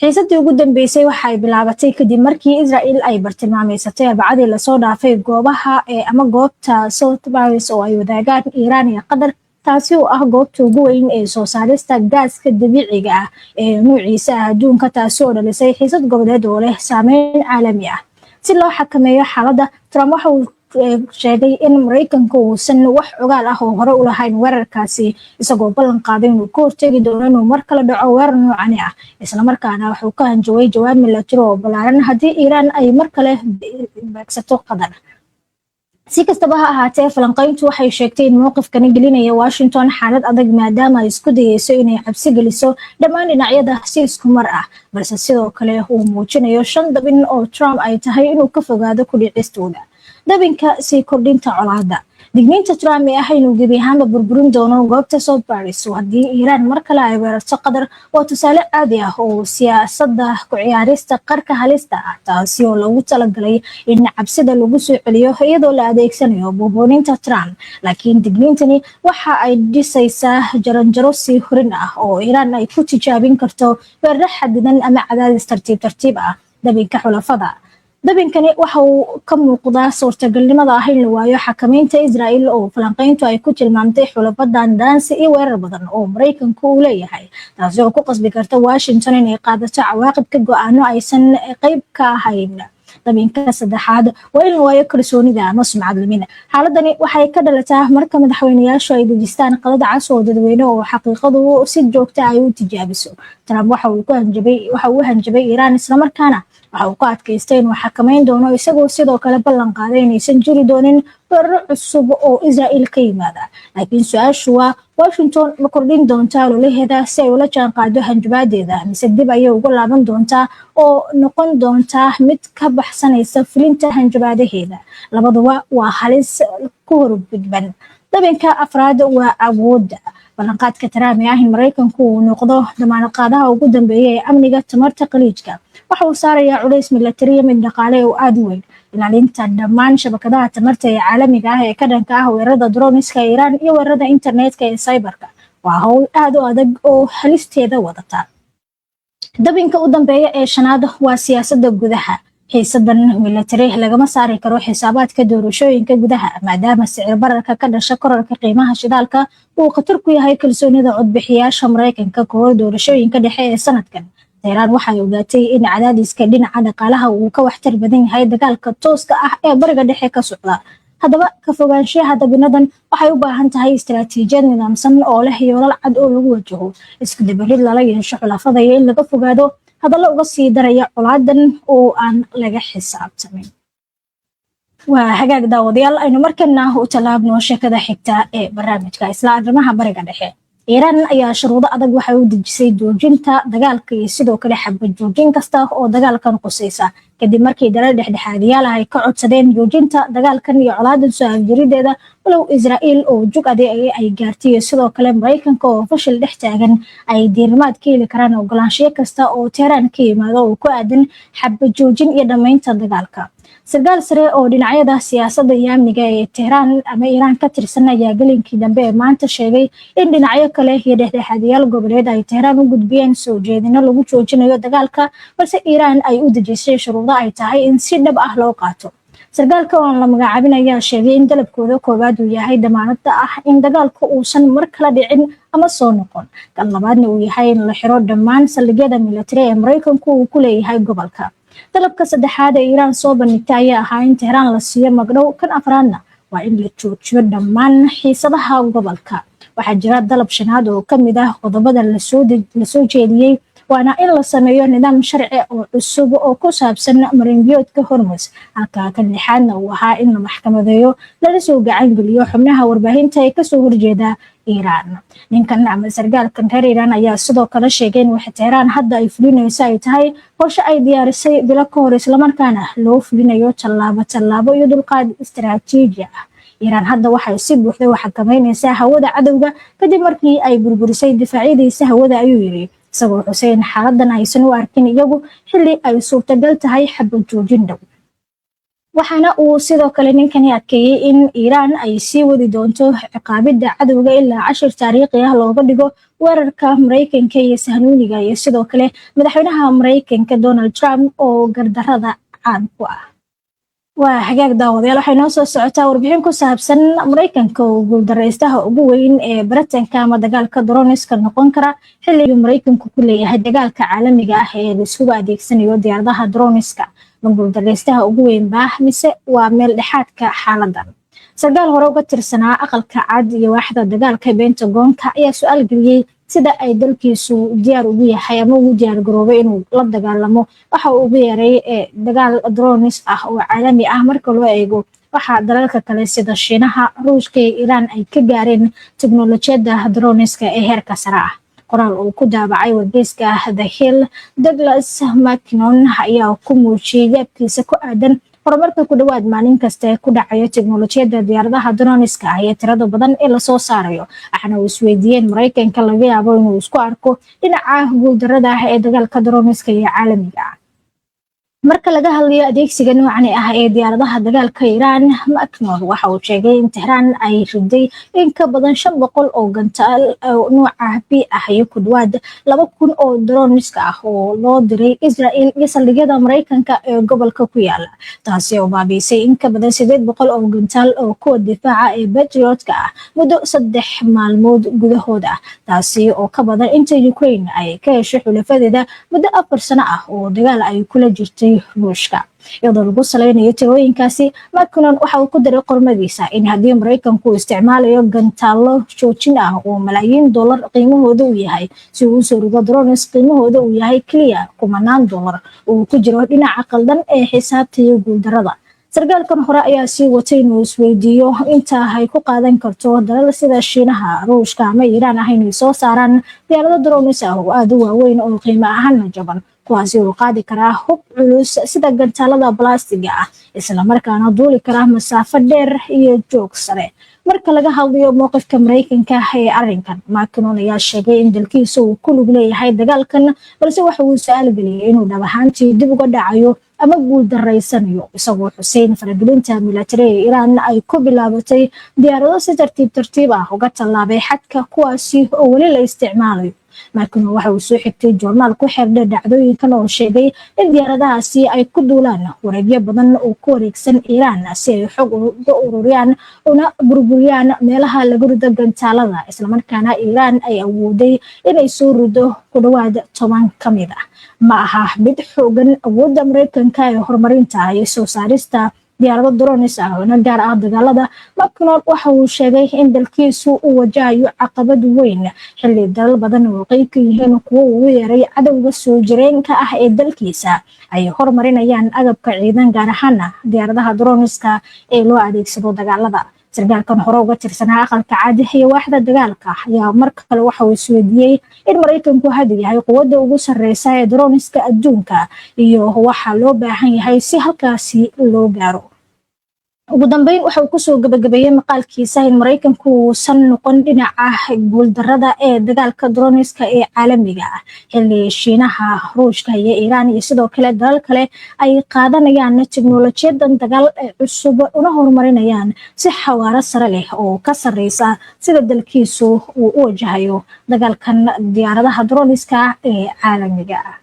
xiisadii ugu dambeysay waxay bilaabatay kadib markii Israel ay bartilmaameysatay Arbacadii la soo dhaafay goobaha ama goobta South Paris oo ay wadaagaan Iiraan iyo Qatar taasi oo ah goobta ugu weyn ee soo saarista gaaska dabiiciga ah ee nuuciisa adduunka taasi oo dhalisay xiisad goboleed oo leh saameyn caalami ah si loo xakameeyo xaaladda. Trump waxa uu sheegay in Mareykanku uusan wax ogaal ah oo hore u lahayn weerarkaasi isagoo ballan qaaday inuu ka hortagi doono inuu mar kale dhaco weerar noocan ah isla markaana wuxuu ka hanjabay jawaab milatari oo ballaaran haddii Iiraan ay mar kale beegsato Qatar. si kastaba ha ahaatee falanqayntu waxay sheegtay in mowqifkani gelinaya Washington xaalad adag maadaama ay isku dayeyso inay cabsi geliso dhammaan dhinacyada si isku mar ah balse sidoo kale uu muujinayo 5 dabin oo Trump ay tahay inuu ka fogaado ku dhicistooda. dabinka sii kordhinta colaadda digniinta Trump ee ah inuu gebi ahaanba burburin doono goobta South Paris haddii Iiraan mar kale ay weerarto Qatar waa tusaale caadi ah oo siyaasadda ku ciyaarista qarka halista ah taasi oo lagu talagalay in cabsida lagu soo celiyo iyadoo la adeegsanayo buubuuninta Trump. laakiin digniintani waxa ay dhisaysaa jaranjaro sii horin ah oo Iiraan ay ku tijaabin karto weerar xadidan ama cadaadis tartiib ah. dabinka xulafada dabinkani waxa uu ka muuqdaa suurtagalnimada ah in la waayo xakamaynta Israel oo falanqayntu ay ku tilmaamtay xulafadan daansi iyo weerar badan oo Mareykanku uu leeyahay taasi oo ku qasbi karta Washington inay qaadato cawaaqibka go'aano aysan qayb ka ahayn. dabinka saddexaad waa in la waayo kalsoonida ama sumcad lumina. xaaladani waxay ka dhalataa marka madaxweynayaashu ay dejistaan qalad cas oo dadweyne oo xaqiiqadu si joogto ah ay u tijaabiso. Trump waxa uu hanjabay Iiraan isla markaana waxa uu ku adkaystay inuu xakamayn doono isagoo sidoo kale ballan qaaday inaysan jiri doonin weeraro cusub oo Israel ka yimaada. laakiin su-aashu waa Washington ma kordhin doontaa ololaheeda si ay ula jaanqaado hanjabaadeeda mise dib ayay uga laaban doontaa oo noqon doontaa mid ka baxsanaysa fulinta hanjabaadaheeda. labaduba waa halis ku horgudban. dabinka afraad waa awoodda ballanqaadka Trump ee ah in Mareykanku uu noqdo damaanad qaadaha ugu dambeeya ee amniga tamarta khaliijka waxa uu saarayaa culays milatari mid dhaqaale oo aad u weyn. ilaalinta dhammaan shabakadaha tamarta ee caalamiga ah ee ka dhanka ah weerarada droniska Iiraan iyo weerarada internetka ee cyberka waa hawl aad u adag oo halisteeda wadata. dabinka u dambeeya ee shanaad waa siyaasadda gudaha. xiisadan milatari lagama saari karo xisaabaadka doorashooyinka gudaha maadaama sicir bararka ka dhasha kororka qiimaha shidaalka uu khatar ku yahay kalsoonida codbixiyaasha Mareykanka kahor doorashooyinka dhexe ee sanadkan. Iiraan waxay ogaatay in cadaadiska dhinaca dhaqaalaha uu ka waxtar badan yahay dagaalka tooska ah ee bariga dhexe ka socda. haddaba ka fogaanshaha dabinadan waxay u baahan tahay istiraatiijiyad nidaamsan oo leh yoolal cad oo lagu wajaho isku dabarid lala yeesho xulafada iyo in laga fogaado hadallo uga sii daraya colaadan oo aan laga xisaabtamin. waa hagaag daawadayaal aynu markana u talaabno sheekada xigta ee barnaamijka isla arrimaha bariga dhexe. Iiraan ayaa shuruudo adag waxay u dejisay joojinta dagaalka iyo sidoo kale xabad joojin kasta oo dagaalkan qusaysa kadib markii dalal dhexdhexaadiyaal ay ka codsadeen joojinta dagaalkan iyo colaadan soo afjarideeda walow Israel oo jug ay gaartay sidoo kale Mareykanka oo fashil dhex taagan ay diirimaad ka heli karaan ogolaanshiyo kasta oo Tehran ka yimaado oo ku aadan xabad joojin iyo dhamaynta dagaalka. sarkaal sare oo dhinacyada siyaasadda iyo amniga ee Tehran ama Iiraan ka tirsan ayaa galinkii dambe ee maanta sheegay in dhinacyo kale iyo dhexdhexaadiyaal goboleed ay Tehran u gudbiyeen soo jeedino lagu joojinayo dagaalka balse Iiraan ay u dejisay shuruudo ay tahay in si dhab ah loo qaato. sarkaalka oo la magacaabin ayaa sheegay in dalabkooda koowaad uu yahay damaanadda ah in dagaalku uusan mar kala dhicin ama soo noqon. kan labaadna uu yahay in la xiro dhammaan saldhigyada militari ee Mareykanku uu ku leeyahay gobolka. dalabka saddexaad ee Iiraan soo bandhigtay ayaa ahaa in Tehran la siiyo magdhow. kan afraadna waa in la joojiyo dhammaan xiisadaha gobolka. waxaa jira dalab shanaad oo ka mid ah qodobada la soo jeediyey waana in la sameeyo nidaam sharci oo cusub oo ku saabsan marinbiyoodka Hormuz. halka kan lixaadna uu ahaa in la maxkamadeeyo lana soo gacan geliyo xubnaha warbaahinta ee kasoo horjeeda Iiraan. ninkan ama sarkaalkan reer Iiraan ayaa sidoo kale sheegay in waxa Tehran hadda ay fulinayso ay tahay qorshe ay diyaarisay bilo ka hor isla markaana loo fulinayo tallaabo iyo dulqaad istiraatiiji ah. Iiraan hadda waxay si buuxda u xakameynaysaa hawada cadowga kadib markii ay burburisay difaacyadiisa hawada ayuu yiri isagoo xuseen xaaladan aysan u arkin iyagu xilli ay suurtagal tahay xabad joojin dhow. waxaana uu sidoo kale ninkani adkeeyey in Iiraan ay sii wadi doonto ciqaabida cadowga ilaa cashir taariikhi ah looga dhigo weerarka Mareykanka iyo Sahnuuniga iyo sidoo kale madaxweynaha Mareykanka Donald Trump oo gardarrada caan ku ah. waa hagaag daawadayaal waxay noo soo socotaa warbixin ku saabsan Mareykanka oo guuldareystaha ugu weyn ee Baritanka ama dagaalka droniska noqon kara xilligii Mareykanku ku leeyahay dagaalka caalamiga ah ee la isugu adeegsanayo diyaaradaha droniska. guuldareystaha ugu weyn baa mise waa meel dhexaadka xaaladan. sarkaal hore uga tirsanaa aqalka cad iyo waaxda dagaalka Pentagon-ka ayaa su'aal geliyey sida ay dalkiisu diyaar ugu yahay ama ugu diyaar garoobay inuu la dagaalamo waxa uu ugu yeeray dagaal drones ah oo caalami ah marka loo eego waxa dalalka kale sida Shiinaha, Ruushka iyo Iiraan ay ka gaareen tiknoolajiyada droneska ee heerka sare ah. qoraal uu ku daabacay wargeyska The Hill, Douglas Mackinnon ayaa ku muujiyay yaabkiisa ku aadan horumarka ku dhawaad maalin kasta ee ku dhacayo tiknoolajiyada diyaaradaha droniska ah ee tirada badan ee lasoo saarayo. waxaana uu isweydiiyeen Mareykanka laga yaabo inuu isku arko dhinaca guuldarrada ah ee dagaalka droniska iyo caalamiga ah. marka laga hadlayo adeegsiga noocan ah ee diyaaradaha dagaalka Iiraan, Mackinnon waxa uu sheegay in Tehran ay riday in ka badan 500 oo gantaal nooca B ah iyo ku dhawaad 2,000 oo droniska ah oo loo diray Israel iyo saldhigyada Mareykanka ee gobolka ku yaala. taasi oo baabiisay in ka badan 800 oo gantaal oo kuwa difaaca ee Patriot-ka ah muddo 3 maalmood gudahood ah. taasi oo ka badan inta Ukraine ay ka heshay xulafadeeda muddo 4 sano ah oo dagaal ay kula jirtay Ruushka. iyadoo lagu saleynayo tirooyinkaasi, Mackinnon waxa uu ku daray qormadiisa in haddii Mareykanku isticmaalayo gantaalo joojin ah oo malaayiin dollar qiimahooda uu yahay si uu soo rido drones qiimahooda uu yahay kaliya $10,000 uu ku jiro dhinaca qaldan ee xisaabta iyo guuldarrada. sarkaalkan hore ayaa sii watay inuu isweydiiyo inta ay ku qaadan karto dalal sida Shiinaha, Ruushka ama Iiraan ah inay soo saaraan diyaarado drones ah oo aad u waaweyn oo qiimo ahaan jaban, kuwaasi oo qaadi kara hub culus sida gantaalada balastiga ah isla markaana duuli kara masaafo dheer iyo joog sare. marka laga hadlayo mowqifka Mareykanka ee arrinkan, Mackinnon ayaa sheegay in dalkiisu uu ku lug leeyahay dagaalkan, balse waxa uu su'aal geliyay inuu dhab ahaantii dib uga dhacayo ama guuldareysanayo, isagoo xuseen faragelinta militari ee Iiraan ay ku bilaabatay diyaarado si tartiib ah uga tallaabay xadka kuwaasi oo weli la isticmaalayo. Mackinnon waxa uu soo xigtay joornaal ku xeerdheer dhacdooyinkan oo sheegay in diyaaradahaasi ay ku duulaan wareegyo badan oo ku wareegsan Iiraan si ay xog uga ururiyaan una burburiyaan meelaha lagu rido gantaalada, islamarkaana Iiraan ay awooday inay soo rido ku dhawaad 10 ka mid ah. ma aha mid xoogan awoodda Mareykanka ee horumarinta iyo soo saarista diyaarado drones ah oo gaar ah dagaalada. Mackinnon waxa uu sheegay in dalkiisu uu wajahayo caqabad weyn xilli dalal badan oo qayb ka yihiin kuwa ugu yaray cadowga soo jireenka ah ee dalkiisa ay horumarinayaan agabka ciidan gaar ahaan diyaaradaha droneska ee loo adeegsado dagaalada. sarkaalkan hore uga tirsanaa aqalka cad iyo waaxda dagaalka ayaa mar kale waxa uu isweydiiyey in Mareykanku hadda yahay quwadda ugu sarreysa ee droniska adduunka iyo waxa loo baahan yahay si halkaasi loo gaaro. ugu dambeyn waxa uu kusoo gabagabeeyay maqaalkiisa in Mareykanku uusan noqon dhinaca guuldarrada ee dagaalka droniska ee caalamiga ah xilli Shiinaha, Ruushka iyo Iiraan iyo sidoo kale dalal kale ay qaadanayaan tiknoolajiyadan dagaal cusub una horumarinayaan si xawaaro sare leh oo ka sarreysa sida dalkiisu uu u wajahayo dagaalkan diyaaradaha droniska ee caalamiga ah.